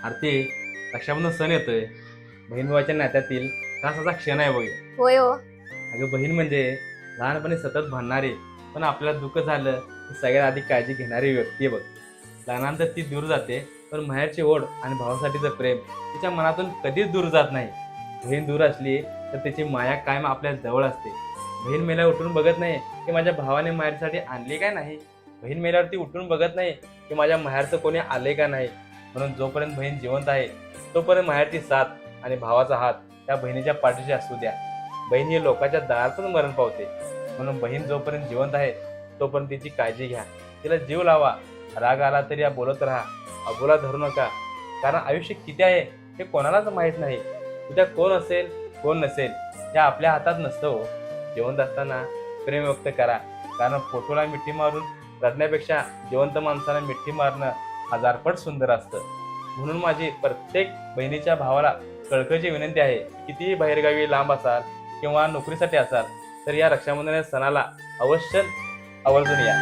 अरे ते रक्षाबंधन सण येतोय. बहीण भावाच्या नात्यातील खास असा क्षण आहे बघ. होय हो. अगं बहीण म्हणजे लहानपणी सतत भांडणारी पण आपल्याला दुःख झालं की सगळ्यात आधी काळजी घेणारी व्यक्ती आहे बघ. लहानानंतर ती दूर जाते पण माहेरची ओढ आणि भावासाठीचं प्रेम तिच्या मनातून कधीच दूर जात नाही. बहीण दूर असली तर तिची माया कायम आपल्या जवळ असते. बहीण मेल्या उठून बघत नाही की माझ्या भावाने माहेरसाठी आणली काय नाही. बहीण मेल्यावरती उठून बघत नाही की माझ्या माहेरचं कोणी आले का नाही. म्हणून जोपर्यंत बहीण जिवंत आहे तोपर्यंत माहेरची साथ आणि भावाचा हात त्या बहिणीच्या पाठीशी असू द्या. बहीण ही लोकांच्या दारातून मरण पावते. म्हणून बहीण जोपर्यंत जिवंत आहे तोपर्यंत तिची काळजी घ्या. तिला जीव लावा. राग आला तरी या बोलत राहा. अबोला धरू नका. कारण आयुष्य किती आहे हे कोणालाच माहीत नाही. उद्या कोण असेल कोण नसेल हे आपल्या हातात नसतं हो. जिवंत असताना प्रेम व्यक्त करा. कारण फोटोला मिठी मारून रडण्यापेक्षा जिवंत माणसाला मिठी मारणं हजारपट सुंदर असतं. म्हणून माझी प्रत्येक बहिणीच्या भावाला कळकळीची विनंती आहे. कितीही बाहेरगावी लांब असाल किंवा नोकरीसाठी असाल तर या रक्षाबंधन सणाला अवश्य आवर्जून या.